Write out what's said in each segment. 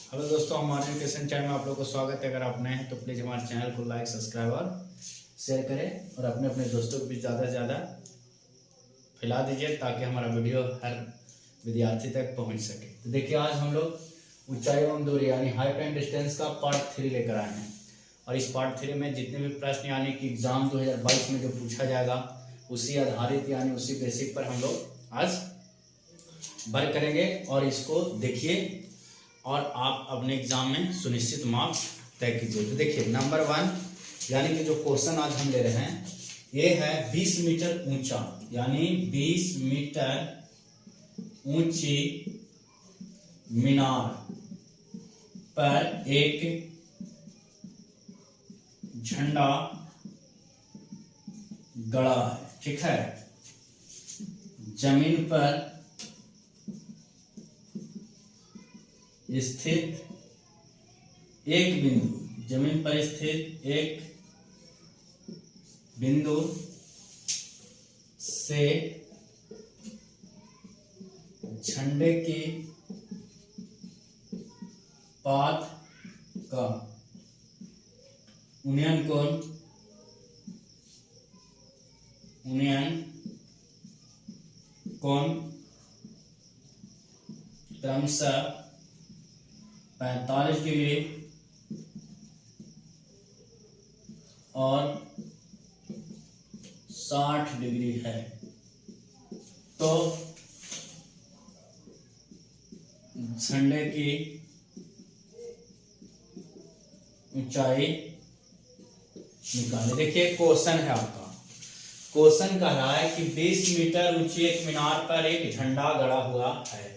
Hello दोस्तों, हमारे education channel में आप लोगों को स्वागत है। अगर आप नए हैं तो प्लीज़ हमारे चैनल को लाइक, सब्सक्राइब और शेयर करें और अपने अपने दोस्तों को भी ज़्यादा से ज़्यादा फैला दीजिए ताकि हमारा वीडियो हर विद्यार्थी तक पहुंच सके। तो देखिए, आज हम लोग ऊंचाई एवं दूरी यानी हाइट एंड डिस्टेंस का पार्ट 3 लेकर आए हैं। और इस पार्ट 3 में जितने भी प्रश्न यानी कि एग्जाम 2022 में जो पूछा जाएगा उसी आधारित यानी उसी बेसिक पर हम लोग आज वर्क करेंगे और इसको देखिए और आप अपने एग्जाम में सुनिश्चित मार्क्स तय कीजिए। तो देखिए, नंबर 1 यानी कि जो क्वेश्चन आज हम ले रहे हैं ये है 20 मीटर ऊंचा यानी 20 मीटर ऊंची मीनार पर एक झंडा गड़ा है। ठीक है, जमीन पर स्थित एक बिंदु, जमीन पर स्थित एक बिंदु से झंडे की पात का उन्नयन कोण क्रमशः 45 डिग्री और 60 डिग्री है। तो झंडे की ऊंचाई निकालें। देखिए, क्वेश्चन है आपका, क्वेश्चन कह रहा है कि 20 मीटर ऊंची एक मीनार पर एक झंडा गड़ा हुआ है।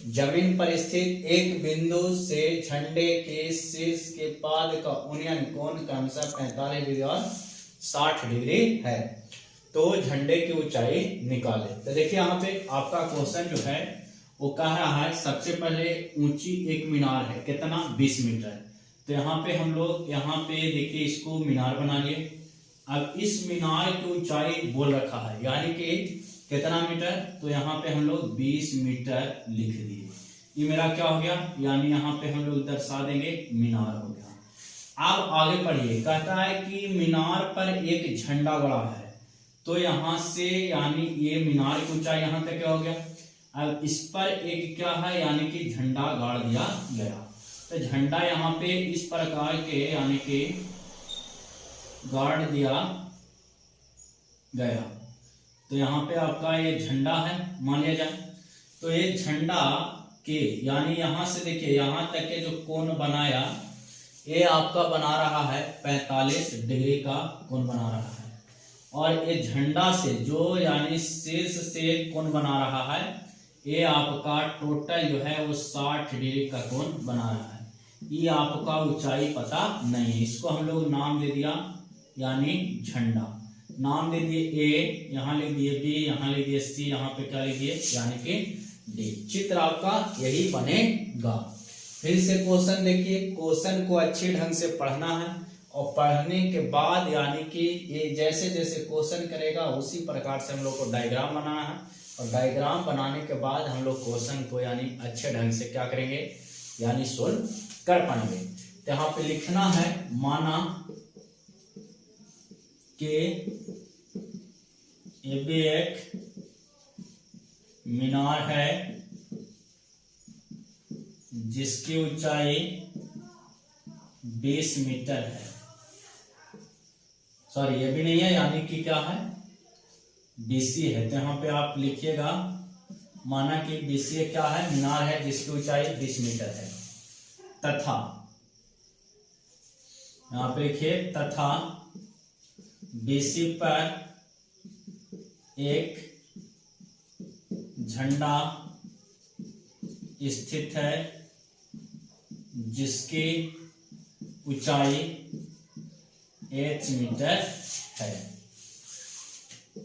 जमीन पर स्थित एक बिंदु से झंडे के शीर्ष के पाद का उन्नयन कोण क्रमशः 45 डिग्री और 60 डिग्री है। तो झंडे की ऊंचाई निकाले। तो देखिए, यहाँ पे आपका क्वेश्चन जो है वो कह रहा है सबसे पहले ऊंची एक मीनार है, कितना 20 मीटर। तो यहाँ पे हम लोग यहाँ पे देखिए इसको मीनार बना लिए। अब इस मीनार की ऊंचाई बोल रखा है यानी कि कितना मीटर, तो यहाँ पे हम लोग 20 मीटर लिख दिए। ये मेरा क्या हो गया, यानी यहाँ पे हम लोग दर्शा देंगे मीनार हो गया। अब आगे पढ़िए, कहता है कि मीनार पर एक झंडा गड़ा है। तो यहाँ से यानी ये मीनार की ऊंचाई यहाँ तक क्या हो गया। अब इस पर एक क्या है यानी कि झंडा गाड़ दिया गया। तो झंडा यहाँ पे इस प्रकार के यानी कि गाड़ दिया गया। तो यहाँ पे आपका ये झंडा है मान लिया जाए। तो ये झंडा के यानी यहाँ से देखिए यहाँ तक के जो कोण बनाया ये आपका बना रहा है 45 डिग्री का कोण बना रहा है। और ये झंडा से जो यानी शीर्ष से कोण बना रहा है ये आपका टोटल जो है वो 60 डिग्री का कोण बना रहा है। ये आपका ऊंचाई पता नहीं है, इसको हम लोग नाम दे दिया यानी झंडा। नाम दे दिए ए, यहाँ लिख दिए बी, यहाँ लिख दिए सी, यहाँ पे क्या लिख दिए यानी कि डी। चित्र आपका यही बनेगा। फिर से क्वेश्चन देखिए, क्वेश्चन को अच्छे ढंग से पढ़ना है और पढ़ने के बाद यानी कि ये जैसे जैसे क्वेश्चन करेगा उसी प्रकार से हम लोग को डायग्राम बनाना है। और डायग्राम बनाने के बाद हम लोग क्वेश्चन को यानी अच्छे ढंग से क्या करेंगे यानी सोल्व कर पाएंगे। तो यहाँ पे लिखना है, माना कि ये भी एक मीनार है जिसकी ऊंचाई 20 मीटर है। सॉरी, ये भी नहीं है यानी कि क्या है BC है। तो यहाँ पे आप लिखिएगा, माना कि BC क्या है, मीनार है जिसकी ऊंचाई 20 मीटर है। तथा यहाँ पे लिखिए, तथा BC पर एक झंडा स्थित है जिसकी ऊंचाई H मीटर है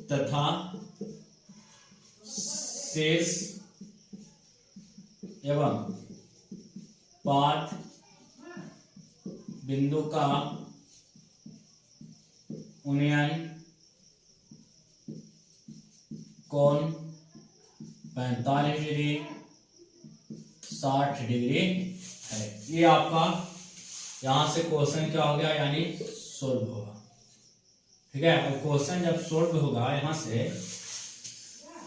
तथा शेष एवं पाद बिंदु का उन्नयन कोण 45 डिग्री 60 डिग्री है। ये आपका यहां से क्वेश्चन क्या हो गया, यानी सोल्व होगा। ठीक है, और क्वेश्चन जब सोल्व होगा यहां से,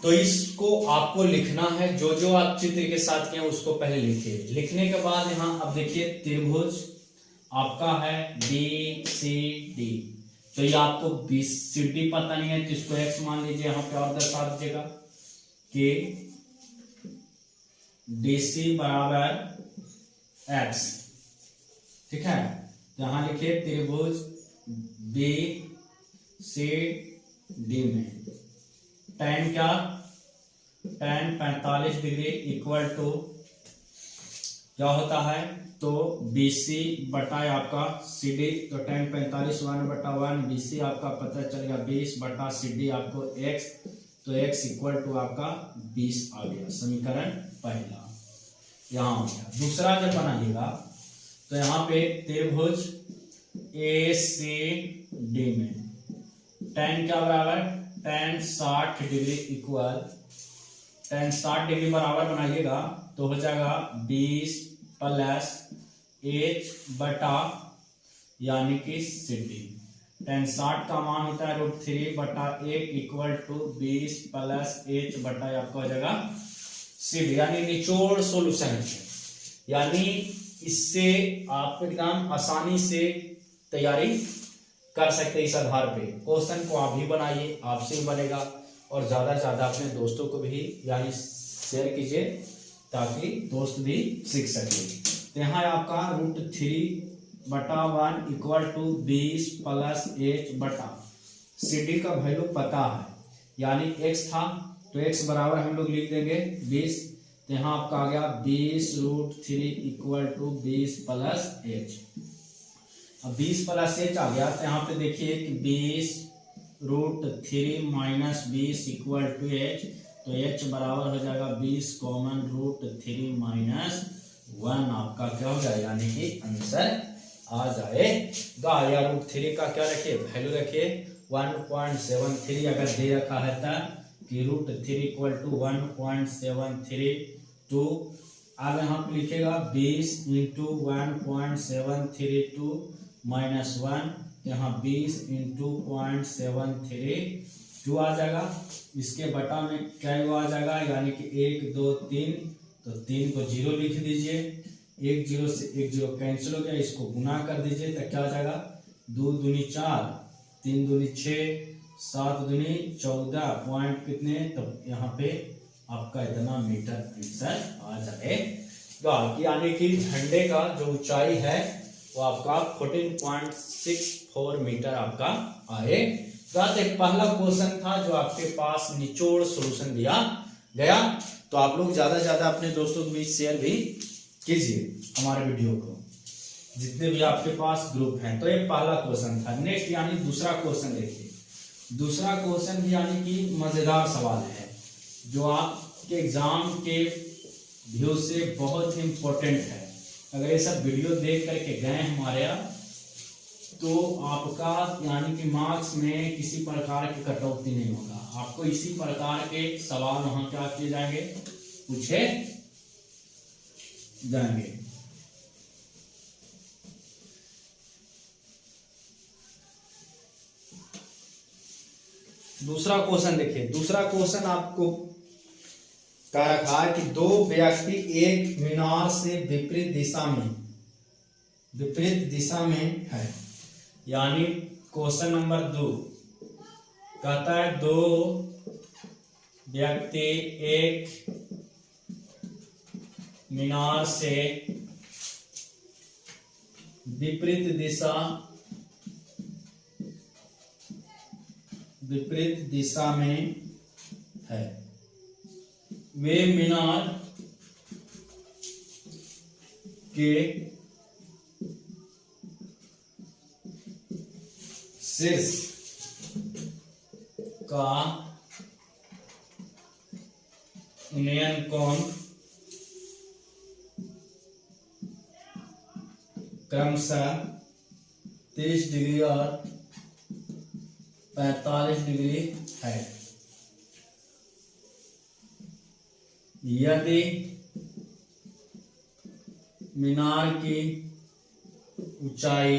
तो इसको आपको लिखना है, जो जो आप चित्र के साथ किए उसको पहले लिखिए। लिखने के बाद यहाँ अब देखिए त्रिभुज आपका है BCD, तो ये आपको BCD पता नहीं है तो इसको x मान लीजिए, यहाँ पे और दर्शा दीजिएगा कि DC बराबर x। ठीक है, यहाँ लिखिए त्रिभुज BCD में tan क्या, tan 45 डिग्री इक्वल टू क्या होता है, तो BC बटा आपका CD, तो tan 45 1/1, BC आपका पता चल गया 20 बटा CD आपको x, तो x इक्वल टू आपका 20 आ गया। समीकरण पहला यहाँ हो गया। दूसरा जब बनाइएगा तो यहाँ पे त्रिभुज ACD में tan क्या बराबर, tan 60 degree equal, tan 60 degree बराबर बनाइएगा तो हो जाएगा 20 प्लस h बटा यानी कि CD। tan 60 का मान होता है √3 बटा 1 इक्वल टू 20 प्लस h बटा आपका हो जाएगा CD, यानी निचोड़ सोल्यूशन है। यानी इससे आप एकदम आसानी से तैयारी कर सकते हैं। इस आधार पे क्वेश्चन को आप भी बनाइए, आपसे भी बनेगा, और ज्यादा से ज्यादा अपने दोस्तों को भी यानी शेयर कीजिए ताकि दोस्त भी सीख सके। तो यहाँ आपका √3/1 इक्वल टू 20 प्लस h बटा CD का वैल्यू पता है, यानी x था तो x बराबर हम लोग लिख देंगे 20, तो यहाँ आपका आ गया 20√3 इक्वल टू 20 प्लस h। अब 20 प्लस h आ गया तो यहाँ पे देखिए कि 20√3 माइनस 20 इक्वल टू h, तो h बराबर हो जाएगा 20 कॉमन √3 माइनस 1, आपका क्या हो जाएगा, यानी कि आंसर आ जाएगा। या √3 का क्या रखिए, वैल्यू रखिए 1.73, अगर दे रखा है तो कि √3 इक्वल टू 1.732। अब यहाँ पे लिखेगा 20 इंटू 1.732 माइनस 1, यहाँ 20 इंटू 0.732 आ जाएगा। इसके बटा में क्या आ जाएगा, यानी कि 1 2 3, तो 3 को 0 लिख दीजिए, 1 0 से 1 0 कैंसिल हो गया, इसको गुना कर दीजिए तो क्या आ जाएगा, 2 दूनी 4, 3 दूनी 6, 7 दूनी 14 पॉइंट कितने, तो यहाँ पे आपका इतना मीटर आंसर आ जाएगा। यानी कि झंडे का जो ऊंचाई है वो आपका 14.64 मीटर आपका आएगा। तो एक पहला क्वेश्चन था जो आपके पास निचोड़ सॉल्यूशन दिया गया, तो आप लोग ज्यादा से ज्यादा अपने दोस्तों के बीच शेयर भी कीजिए हमारे वीडियो को, जितने भी आपके पास ग्रुप हैं। तो ये पहला क्वेश्चन था। नेक्स्ट यानी दूसरा क्वेश्चन देखिए। दूसरा क्वेश्चन भी यानी कि मजेदार सवाल है, जो आपके एग्जाम के व्यू से बहुत ही इंपॉर्टेंट है। अगर ये सब वीडियो देख करके गए हमारे यहाँ, तो आपका यानी कि मार्क्स में किसी प्रकार की कटौती नहीं होगा। आपको इसी प्रकार के सवाल वहां क्या किए जाएंगे, पूछे जाएंगे। दूसरा क्वेश्चन देखिए। दूसरा क्वेश्चन आपको कह रखा है कि दो व्यक्ति एक मीनार से विपरीत दिशा में है। यानी क्वेश्चन नंबर 2 कहता है दो व्यक्ति एक मीनार से विपरीत दिशा में है। वे मीनार के शीर्ष का उन्नयन कोण क्रमशः 30 डिग्री और 45 डिग्री है। यदि मीनार की ऊंचाई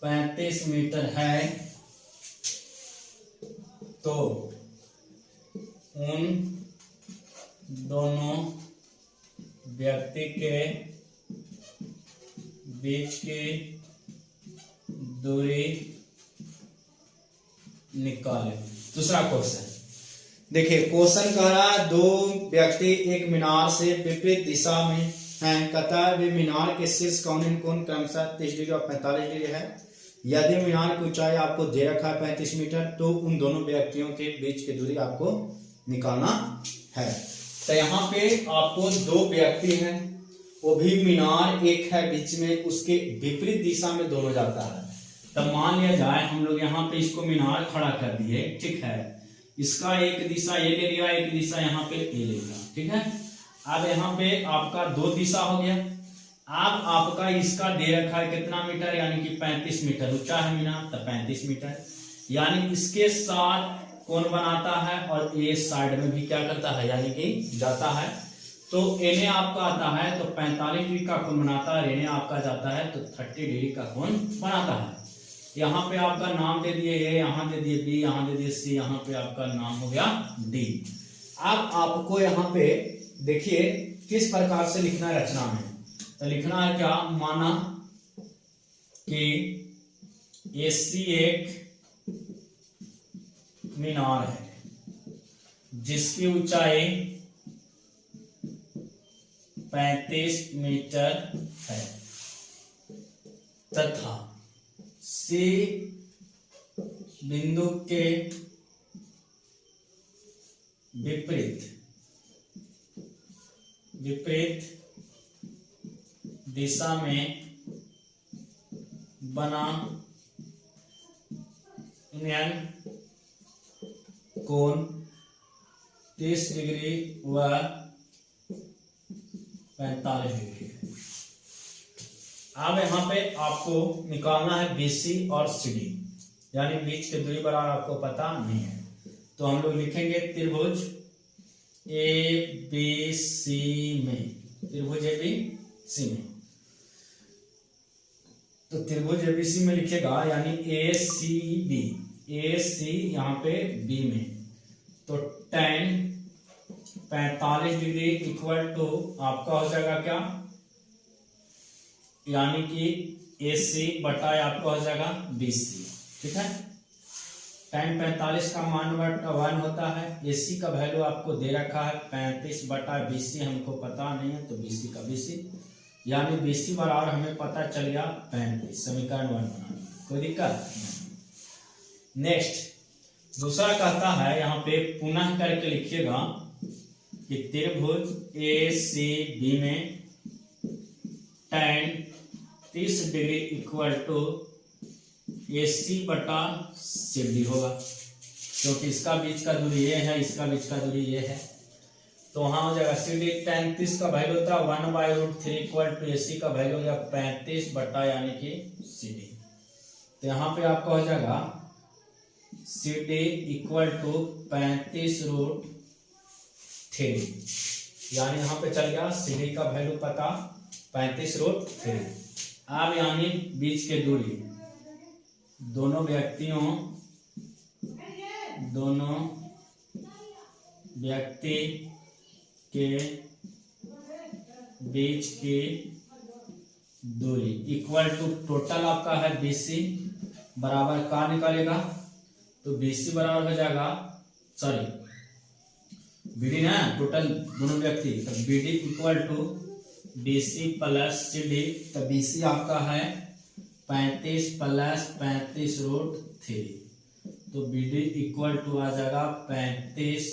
35 मीटर है तो उन दोनों व्यक्ति के बीच की दूरी निकालें। दूसरा क्वेश्चन देखिए, क्वेश्चन कह रहा है दो व्यक्ति एक मीनार से विपरीत दिशा में हैं, कहता है वे मीनार के शीर्ष कोण क्रमशः 30 डिग्री और 45 डिग्री है। यदि मीनार की ऊंचाई आपको दे रखा है 35 मीटर तो उन दोनों व्यक्तियों के बीच की दूरी आपको निकालना है। तो यहाँ पे आपको दो व्यक्ति हैं, वो भी मीनार एक है बीच में, उसके विपरीत दिशा में दोनों जाता है। तब मान लिया जाए हम लोग यहाँ पे इसको मीनार खड़ा कर दिए, ठीक है, इसका एक दिशा ये ले लिया, एक दिशा यहाँ पे ये ले लिया, ठीक है। अब यहाँ पे आपका दो दिशा हो गया। अब आपका इसका दे रखा है कितना मीटर, यानी कि 35 मीटर ऊंचा है मीनार, तो 35 मीटर, यानी इसके साथ कोण बनाता है और ये साइड में भी क्या करता है, यानी कि जाता है। तो एने आपका आता है तो 45 डिग्री का कोण बनाता है, एने आपका जाता है तो 30 डिग्री का कोण बनाता है। यहाँ पे आपका नाम दे दिए ए, यहाँ दे दिए बी, यहाँ दे दिए सी, यहाँ पे आपका नाम हो गया डी। अब आपको यहाँ पे देखिए किस प्रकार से लिखना है रचना में। तो लिखना है क्या, माना कि एसी एक मीनार है जिसकी ऊंचाई 35 मीटर है तथा सी बिंदु के विपरीत दिशा में बना कोण 30 डिग्री व 45 डिग्री। अब यहाँ पे आपको निकालना है BC और CD, यानी बीच की दूरी बराबर आपको पता नहीं है। तो हम लोग लिखेंगे त्रिभुज ABC में, त्रिभुज ABC में, तो त्रिभुज ABC में लिखेगा यानी ACB, AC यहाँ पे B में, तो tan 45 डिग्री इक्वल टू आपका हो जाएगा क्या, यानी कि AC बटा आपका हो जाएगा BC, ठीक है। tan 45 का मान 1 होता है, AC का वैल्यू आपको दे रखा है 35 बटा BC, हमको पता नहीं है तो BC का BC, यानी BC बराबर हमें पता चल गया 35। समीकरण 1 बनाना, कोई दिक्कत नहीं। नेक्स्ट दूसरा कहता है, यहाँ पे पुनः करके लिखिएगा कि त्रिभुज ACB में tan 30 degree equal to AC बटा CD होगा, क्योंकि इसका बीच का दूरी ये है, इसका बीच का दूरी ये है, तो वहां हो जाएगा CD tan 30 का वैल्यू होता है 1/√3 इक्वल टू AC का वैल्यू हो गया 35 बटा यानी कि CD। तो यहाँ पे आपका हो जाएगा CD इक्वल टू 35√3, यानी यहाँ पे चल गया CD का वैल्यू पता 35√3। अब यानी बीच के दूरी दोनों व्यक्ति के बीच की दूरी इक्वल टू टोटल आपका है BC बराबर का निकालेगा, तो BC बराबर हो जाएगा, सॉरी BD ना, टोटल दोनों व्यक्ति, तो BD equal to BC plus CD, तो BC आपका है 35 प्लस 35√3, तो BD इक्वल टू आ जाएगा 35,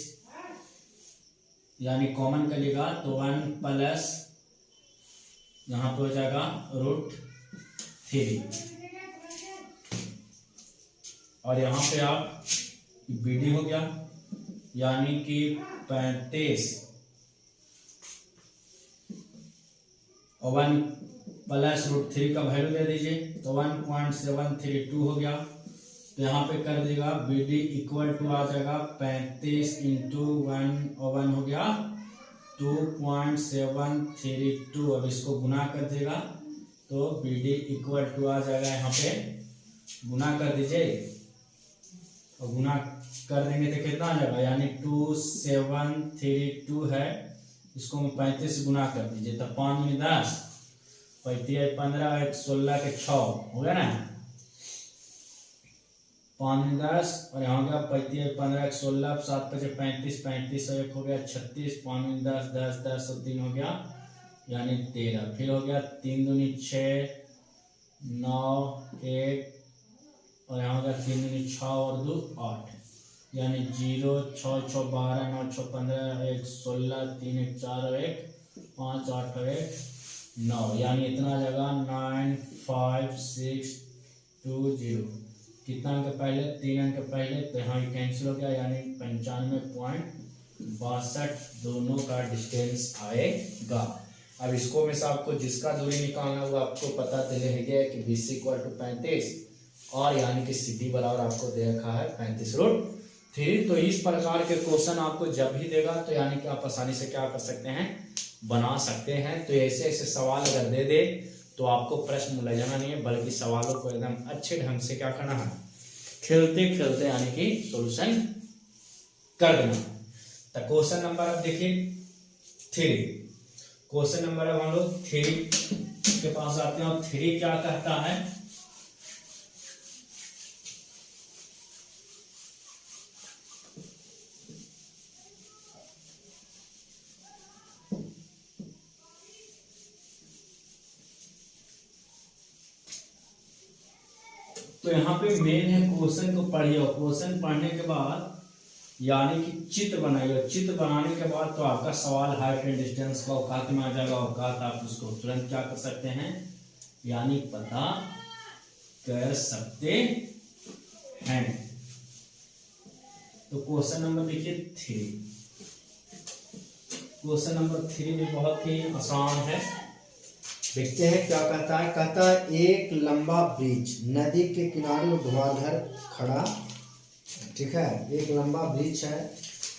यानी कॉमन करिएगा तो 1 प्लस यहाँ पे हो जाएगा √3, और यहाँ पे आप BD हो गया यानी कि 35 और 1 प्लस √3 का वैल्यू दे दीजिए, तो 1.732 हो गया। तो यहाँ पे कर देगा BD इक्वल टू आ जाएगा 35 × 1 और 1 हो गया 2.732। अब इसको गुना कर देगा तो BD इक्वल टू आ जाएगा, यहाँ पे गुना कर दीजिए और गुना कर देंगे तो कितना आ जाएगा, यानी 2732 है, इसको 35 से गुना कर दीजिए तो 5 में 10, 35 15 1 16 के 6 हो गया ना, 5 में 10 और यहाँ हो गया 35 15 16 7 5 35 35 और 1 हो गया 36, 5 में 10 10 10 और 3 हो गया यानी 13, फिर हो गया 3 दूनी 6 9 1 और यहाँ हो गया 3 दूनी 6 और 2 8, यानी 0 6 6 12 9 6 15 1 16 3 1 4 और 1 5 8 और 1 9, यानी इतना जगह 95620। कितना अंक पहले, 3 अंक पहले, तो यहाँ कैंसिल हो गया, यानी 95.62 दोनों का डिस्टेंस आएगा। अब इसको में से आपको जिसका दूरी निकालना हुआ आपको पता चले है कि BC इक्वल टू 35 और यानी कि CD बराबर आपको दे रखा है 35√3। तो इस प्रकार के क्वेश्चन आपको जब भी देगा तो यानी कि आप आसानी से क्या कर सकते हैं, बना सकते हैं। तो ऐसे ऐसे सवाल अगर दे दे तो आपको प्रश्न मुलझाना नहीं है, बल्कि सवालों को एकदम अच्छे ढंग से क्या करना है, खेलते खेलते यानी कि सॉल्यूशन कर देना। तो क्वेश्चन नंबर अब देखिए 3, क्वेश्चन नंबर अब हम लोग 3 के पास आते हैं और 3 क्या कहता है, तो यहाँ पे मेन है क्वेश्चन को पढ़िए और क्वेश्चन पढ़ने के बाद यानी कि चित्र बनाइए, चित्र बनाने के बाद तो आपका सवाल हाइट एंड डिस्टेंस का औकात में आ जाएगा। औकात आप उसको तुरंत क्या कर सकते हैं, यानी पता कर सकते हैं। तो क्वेश्चन नंबर देखिए 3, क्वेश्चन नंबर 3 भी बहुत ही आसान है। देखते हैं क्या कहता है। कहता है एक लंबा ब्रिज नदी के किनारे ऊर्ध्वाधर खड़ा, ठीक है, एक लंबा ब्रिज है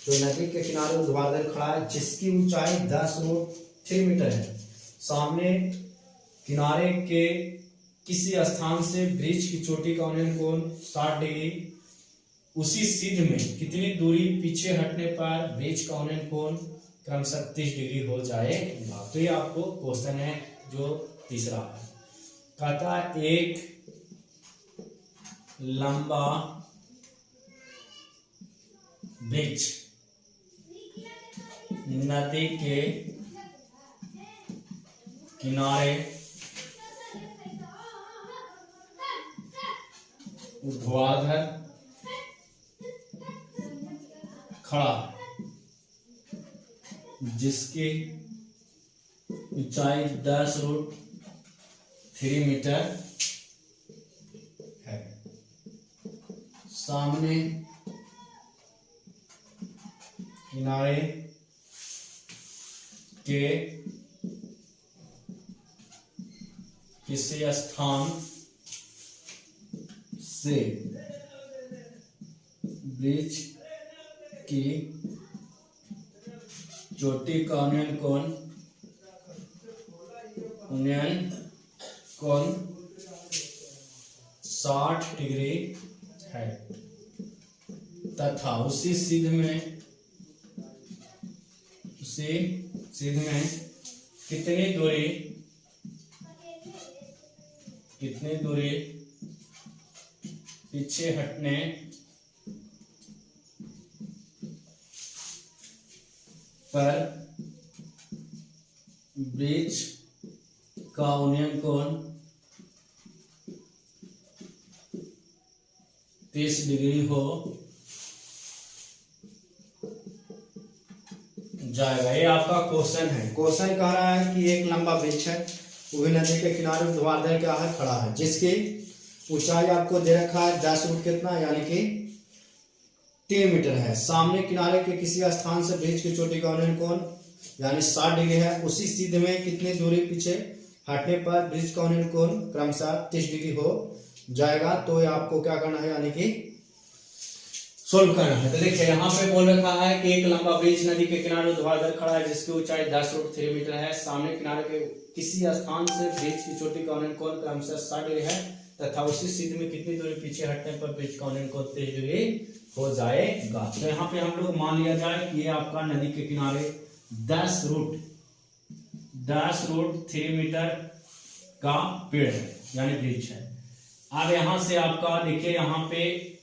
जो नदी के किनारे ऊर्ध्वाधर खड़ा है, जिसकी ऊंचाई 10√3 मीटर है। सामने किनारे के किसी स्थान से ब्रिज की चोटी का उन्नयन कोण 60 डिग्री, उसी सिद्ध में कितनी दूरी पीछे हटने पर ब्रिज का उन्नयन कोण क्रमशः 30 डिग्री हो जाएगा। तो ये आपको क्वेश्चन है जो तीसरा है। कहता है एक लंबा ब्रिज नदी के किनारे ऊर्ध्वाधर खड़ा, जिसकी ऊंचाई 10√3 मीटर है। सामने किनारे के किसी स्थान से ब्रिज की चोटी का उन्नयन कोण 60 डिग्री है तथा उसी सिद्ध में कितनी दूरी पीछे हटने पर ब्रिज का उन्नयन कोण 30 डिग्री हो जाएगा। ये आपका क्वेश्चन है। क्वेश्चन कह रहा है कि एक लंबा ब्रिज है, वो भी नदी के किनारे ऊर्ध्वाधर क्या है, खड़ा है, जिसकी ऊंचाई आपको दे रखा है 10 कितना, यानी कि 3 मीटर है। सामने किनारे के किसी स्थान से ब्रिज की चोटी का उन्नयन कोण यानी 60 डिग्री है। उसी सिद्ध में कितनी दूरी पीछे हटने पर ब्रिज का उन्नयन कोण क्रमशः 30 डिग्री हो जाएगा। तो ये आपको क्या करना है, यानी कि सोल्व करना है। तो देखिए यहाँ पे बोल रखा है कि एक लंबा ब्रिज नदी के किनारे ऊर्ध्वाधर खड़ा है जिसकी ऊंचाई 10√3 मीटर है। सामने किनारे के किसी स्थान से ब्रिज की चोटी का औसत कोण क्रमशः 60 डिग्री है तथा उसी सिद्ध में कितनी दूरी पीछे हटने पर ब्रिज का औसत कोण 30 डिग्री हो जाएगा। तो यहाँ पे हम लोग मान लिया जाए कि ये आपका नदी के किनारे 10√3 मीटर का पेड़ है यानी ब्रिज है। अब यहाँ से आपका देखिए यहाँ पे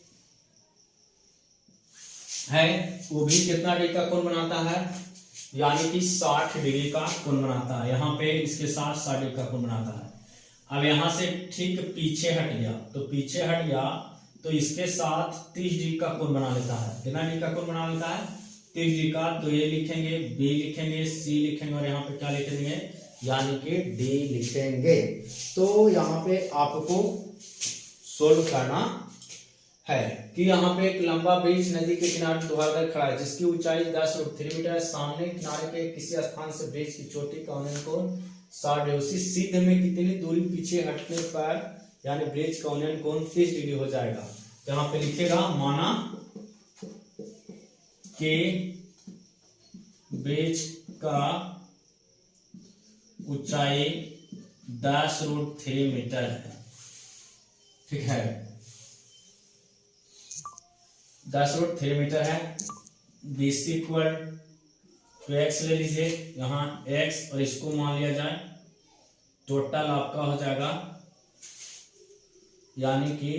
है वो भी कितना डिग्री का कोण बनाता है यानी कि 60 डिग्री का कोण बनाता है। यहाँ पे इसके साथ 60 डिग्री का कोण बनाता है। अब यहाँ से ठीक पीछे हट गया तो इसके साथ 30 डिग्री का कोण बना लेता है। कितना डिग्री का कोण बना लेता है 30 डिग्री का। तो ये लिखेंगे बी लिखेंगे सी लिखेंगे और यहाँ पे क्या लिख देंगे यानी कि डी लिखेंगे। तो यहाँ पे आपको सोल्व करना है कि यहाँ पे एक लंबा ब्रिज नदी के किनारे ऊर्ध्वाधर खड़ा है जिसकी ऊंचाई 10√3 मीटर है। सामने किनारे के किसी स्थान से ब्रिज की चोटी का औसत कोण 60 डिग्री। उसी सिद्ध में कितनी दूरी पीछे हटने पर यानी ब्रिज का औसत कोण 30 डिग्री हो जाएगा। तो यहाँ पे लिखेगा माना कि ब्रिज का ऊंचाई 10√3 मीटर है। ठीक है 10√3 मीटर है। BC इक्वल टू x ले लीजिए यहाँ x और इसको मान लिया जाए। टोटल आपका हो जाएगा यानी कि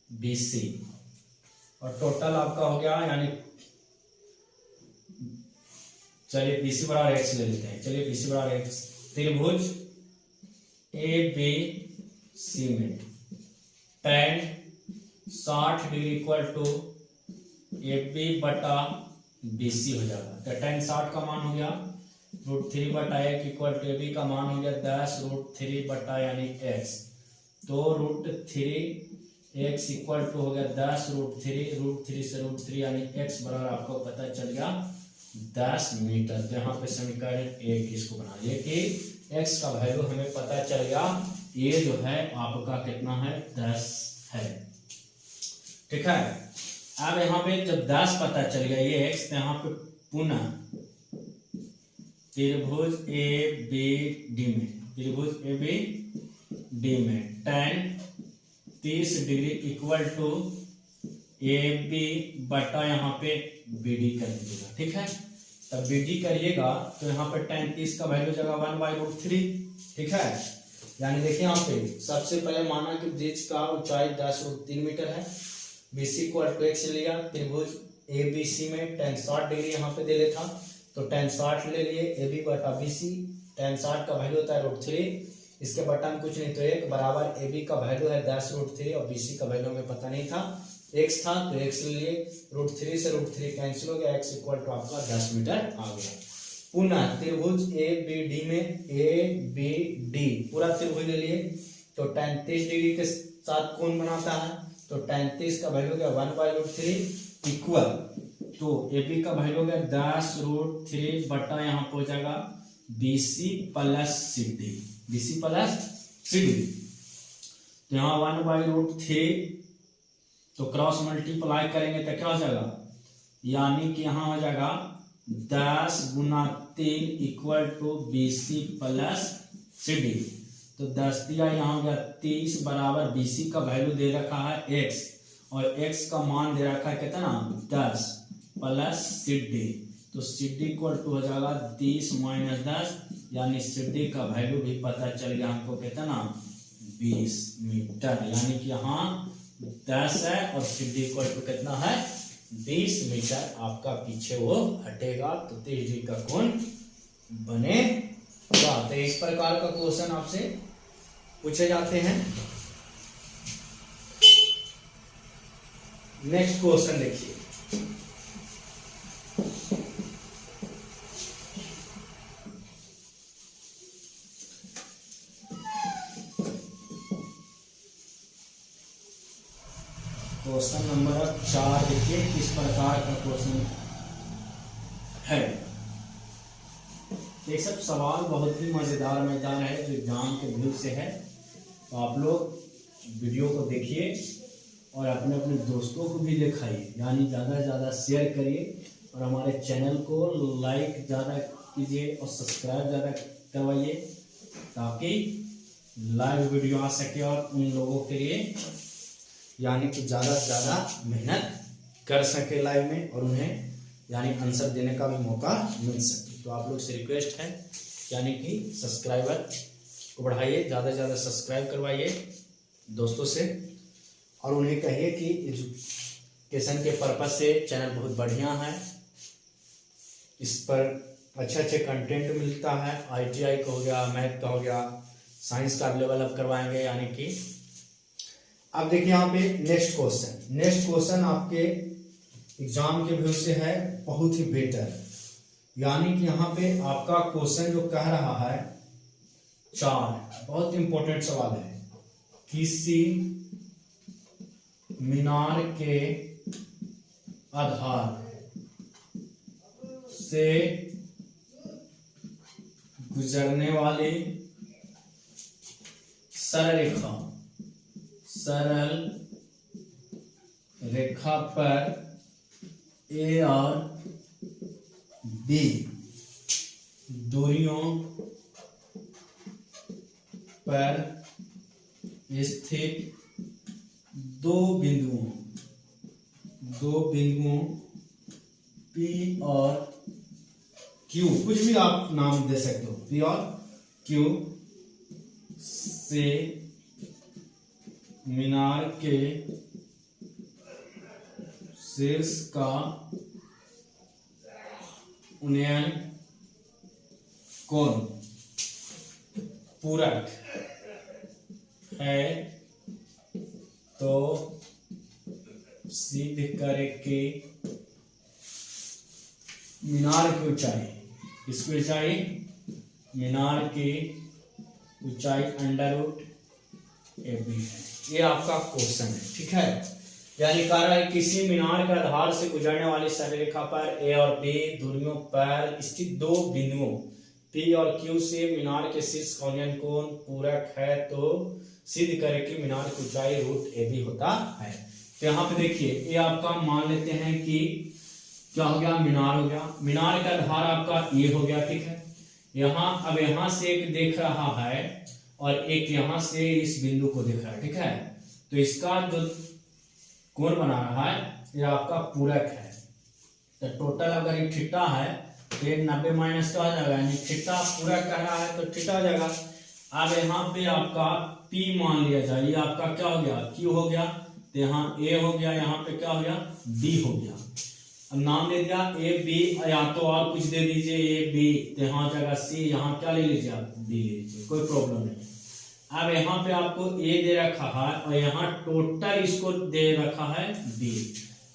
BC और टोटल आपका हो गया यानी चलिए BC बराबर x ले लेते हैं। चलिए BC बराबर x त्रिभुज ABC में tan 60 degree equal to AB बटा BC हो जाएगा। तो tan 60 का मान हो गया √3 बटा 1 इक्वल टू AB का मान हो गया 10√3 बटा यानी x। तो √3 x इक्वल टू हो गया 10√3 से √3 यानी x बराबर आपको पता चल गया 10 मीटर। तो यहाँ पे समीकरण 1 इसको बनाइए कि x का वैल्यू हमें पता चल गया ये जो है आपका कितना है 10 है। ठीक है अब यहाँ पे जब 10 पता चल गया ये x तो यहाँ पे पुनः त्रिभुज ABD में tan 30 degree equal to AB बटा यहाँ पे BD कर दीजिएगा। ठीक है तब BD करिएगा तो यहाँ पे tan 30 का वैल्यू जगह 1/√3। ठीक है यानी देखिए यहाँ पे सबसे पहले माना कि ब्रिज का ऊंचाई 10√3 मीटर है। BC इक्वल टू x लिया त्रिभुज ABC में tan 60 डिग्री यहाँ पे दे लेता तो tan 60 ले लिए AB बटा BC। tan 60 का वैल्यू होता है √3 इसके बटा में कुछ नहीं तो 1 बराबर AB का वैल्यू है 10√3 और BC का वैल्यू हमें पता नहीं था x था तो x ले लिए √3 से √3 कैंसिल हो गया x इक्वल टू आपका 10 मीटर आ गया। पुनः त्रिभुज ABD में ABD पूरा त्रिभुज ले लिए तो tan 30 डिग्री के साथ कोण बनाता है तो tan 30 का वैल्यू गया 1/√3 इक्वल तो AB का वैल्यू गया 10√3 बटा यहाँ पे हो जाएगा BC प्लस CD तो यहाँ 1/√3 तो क्रॉस मल्टीप्लाई करेंगे तो क्या हो जाएगा यानी कि यहाँ हो जाएगा 10 गुना 3 equal to BC plus CD। तो 10 दिया यहाँ हो गया 30 बराबर BC का वैल्यू दे रखा है x और x का मान दे रखा है कितना 10 प्लस CD। तो CD इक्वल टू हो जाएगा 30 माइनस 10 यानी CD का वैल्यू भी पता चल गया हमको कितना 20 मीटर यानी कि यहाँ 10 है और CD इक्वल टू कितना है 20 मीटर आपका पीछे वो हटेगा तो 30 डिग्री का कोण बनेगा। तो इस प्रकार का क्वेश्चन आपसे पूछे जाते हैं। नेक्स्ट क्वेश्चन देखिए क्वेश्चन नंबर 4 देखिए किस प्रकार का क्वेश्चन है। ये सब सवाल बहुत ही मजेदार है जो एग्जाम के व्यू से है तो आप लोग वीडियो को देखिए और अपने अपने दोस्तों को भी दिखाइए, यानी ज़्यादा से ज़्यादा शेयर करिए और हमारे चैनल को लाइक ज़्यादा कीजिए और सब्सक्राइब ज़्यादा करवाइए, ताकि लाइव वीडियो आ सके और उन लोगों के लिए यानी कि ज़्यादा से ज़्यादा मेहनत कर सके लाइव में और उन्हें यानी आंसर देने का भी मौका मिल सके। तो आप लोग से रिक्वेस्ट है यानी कि सब्सक्राइबर को बढ़ाइए, ज़्यादा से ज़्यादा सब्सक्राइब करवाइए दोस्तों से और उन्हें कहिए कि एजुकेशन के पर्पज़ से चैनल बहुत बढ़िया है, इस पर अच्छे अच्छे कंटेंट मिलता है। ITI का हो गया, मैथ का हो गया, साइंस का अवेलेबल अब करवाएंगे। यानी कि अब देखिए यहाँ पे नेक्स्ट क्वेश्चन आपके एग्जाम के व्यू से है बहुत ही बेटर, यानी कि यहाँ पे आपका क्वेश्चन जो कह रहा है 4 बहुत इंपॉर्टेंट सवाल है। किसी मीनार के आधार से गुजरने वाली सरल रेखा पर A और B दूरियों पर स्थित दो बिंदुओं P और Q, कुछ भी आप नाम दे सकते हो, P और Q से मीनार के शीर्ष का उन्नयन कोण पूरक है तो सिद्ध करे कि मीनार की ऊंचाई, इसकी ऊंचाई मीनार की ऊंचाई √AB है। ये आपका क्वेश्चन है, ठीक है। यानी कह रहा है किसी मीनार के आधार से गुजरने वाली सरल रेखा पर A और B दूरियों पर स्थित दो बिंदुओं P और Q से मीनार के शीर्ष का उन्नयन कोण पूरक है तो सिद्ध करे कि मीनार की ऊंचाई √AB होता है। तो यहाँ पे देखिए ये आपका मान लेते हैं कि क्या हो गया, मीनार हो गया, मीनार का आधार आपका A हो गया, ठीक है। यहाँ अब यहाँ से एक देख रहा है और एक यहाँ से इस बिंदु को देख रहा है, ठीक है। तो इसका जो कोण बना रहा है ये आपका पूरक है। तो टोटल अगर ये थीटा है तो 90 माइनस का हो जाएगा, यानी थीटा पूरक कह रहा है तो थीटा हो जाएगा। अब यहाँ पे आपका P मान लिया जाए, ये आपका क्या हो गया, Q हो गया, तो यहाँ A हो गया, यहाँ पे क्या हो गया, B हो गया। अब नाम ले दिया AB, या तो और कुछ दे दीजिए AB, तो यहाँ जगह C, यहाँ क्या ले लीजिए आप, B ले लीजिए, कोई प्रॉब्लम नहीं। अब यहाँ पे आपको A दे रखा है और यहाँ टोटल इसको दे रखा है B।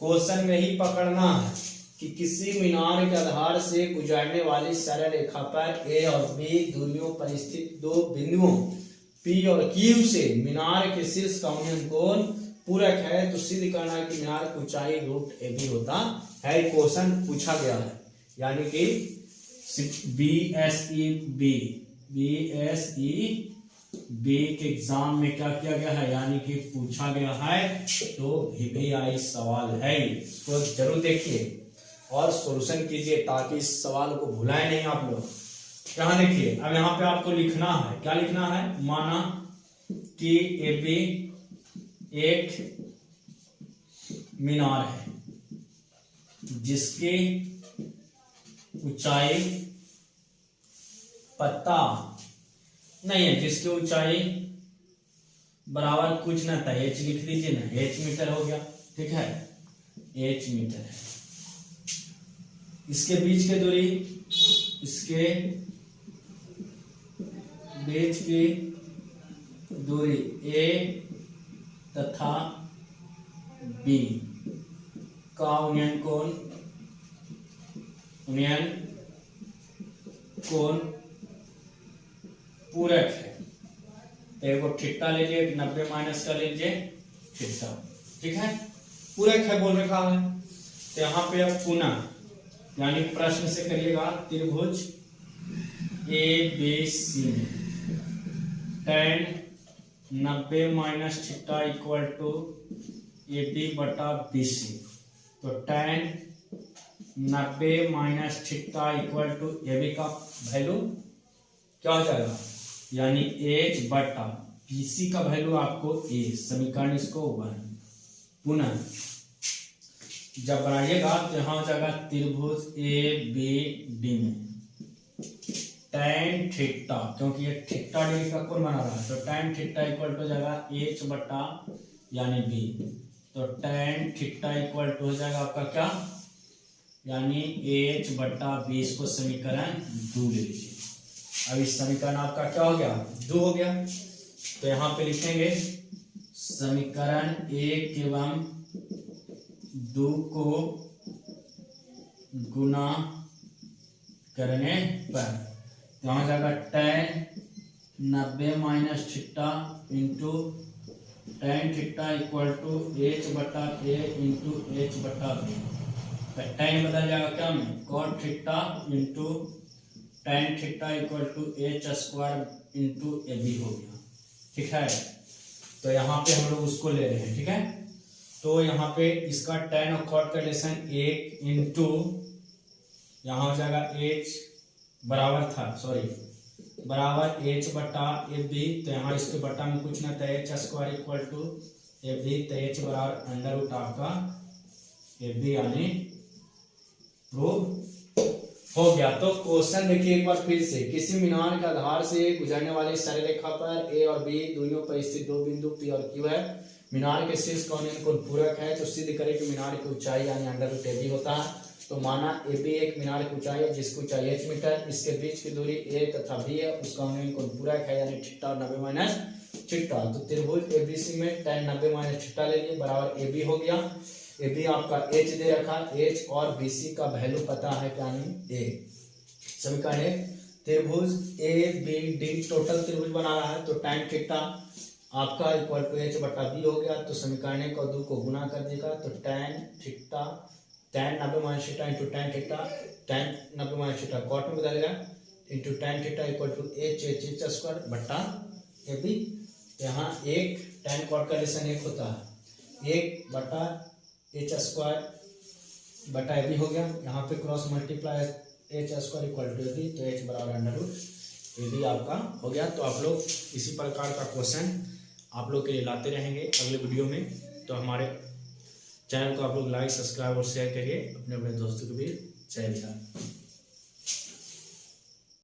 क्वेश्चन में ही पकड़ना है कि किसी मीनार के आधार से गुजरने वाली सरल रेखा पर A और B दूरियों पर स्थित दो बिंदुओं P और Q से मीनार के शीर्ष का उन्नयन कोण पूरक है तो सिद्ध करना है कि मीनार की ऊंचाई √AB होता है। क्वेश्चन पूछा गया है, यानी कि BSE के एग्जाम में क्या किया गया है, यानी कि पूछा गया है, तो VVI सवाल है, इसको जरूर देखिए और सॉल्यूशन कीजिए ताकि इस सवाल को भुलाए नहीं आप लोग। यहाँ देखिए अब यहाँ पे आपको लिखना है, क्या लिखना है, माना कि AB एक मीनार है जिसकी ऊंचाई पता नहीं है, जिसकी ऊंचाई बराबर कुछ ना था, H लिख दीजिए ना, H मीटर हो गया, ठीक है, H मीटर है। इसके बीच की दूरी, इसके बीच की दूरी A तथा B का उन्नयन कोण पूरक है। तो एक थीटा ले लीजिए, 90 माइनस का ले लीजिए थीटा, ठीक है, पूरक है बोल रखा है। तो यहाँ पे अब पुनः यानी प्रश्न से करिएगा, त्रिभुज ABC में tan 90 minus theta equal to A B बटा बी सी। तो tan 90 minus theta equal to A B का वैल्यू क्या हो जाएगा, यानी एच बटा बी सी का वैल्यू आपको ए, समीकरण इसको 1। पुनः जब बनाइएगा तो यहाँ हो जाएगा त्रिभुज ए बी डी में tan थीटा, क्योंकि ये थीटा डिग्री का कोण बना रहा है, तो tan थीटा इक्वल टू हो जाएगा एच बटा यानी बी। तो tan थीटा इक्वल टू हो जाएगा आपका क्या, यानी एच बटा बी। इसको समीकरण 2 ले लीजिए। अब इस समीकरण आपका क्या हो गया, 2 हो गया। तो यहाँ पे लिखेंगे समीकरण 1 एवं 2 को गुना करने पर यहाँ जाएगा tan 90 minus theta into tan theta equal to H बटा ए इंटू एच बटा बी। tan बदल जाएगा क्या में, cot theta into tan theta equal to H square into A B हो गया। ठीक है, तो यहाँ पे हम लोग उसको ले रहे हैं। ठीक है, तो यहाँ पे इसका tan और cot का रिलेशन 1 इंटू यहाँ हो जाएगा h बराबर था, सॉरी बराबर h बटा ए बी। तो यहाँ इसके बटा में कुछ ना था, H square equal to A B. तो h बराबर अंडर रूट आपका ए बी, यानी प्रूव हो गया। तो क्वेश्चन देखिए एक बार फिर से, किसी मीनार के आधार से गुजरने वाली सरल रेखा पर ए और बी दोनों पर स्थित दो बिंदु पी और क्यू है। मीनार के शीर्ष कोण कोण पूरक है, तो सिद्ध करें कि मीनार की ऊंचाई यानी अंडर रूट ए बी होता है। तो माना ए बी एक मीनार की ऊंचाई है जिसकी ऊंचाई h मीटर, इसके बीच की दूरी a तथा b है, उसका कोण पूरक है यानी थीटा और 90 माइनस थीटा। तो त्रिभुज एबीसी में tan 90 माइनस थीटा ले लिए बराबर ए बी हो गया। ए बी आपका h दे रखा, h और BC का वैल्यू पता है यानी a। समीकरण है त्रिभुज ए बी डी टोटल त्रिभुज बना रहा है, तो tan थीटा आपका इक्वल टू h बटा b हो गया। तो समीकरण को 2 को गुना कर देगा, तो tan theta tan 90 minus theta into tan theta, tan 90 minus theta cot में बदलेगा into tan theta equal to H square बटा ए बी। तो यहाँ एक tan कॉट का रिलेशन 1 होता है, 1 बटा एच स्क्वायर बटा ए बी हो गया। यहाँ पे cross multiply H square equal to A B, तो एच बराबर अंडर रूट ए बी आपका हो गया। तो आप लोग इसी प्रकार का क्वेश्चन आप लोग के लिए लाते रहेंगे अगले वीडियो में। तो हमारे चैनल को आप लोग लाइक सब्सक्राइब और शेयर करिए अपने अपने दोस्तों के बीच। जय हिंद।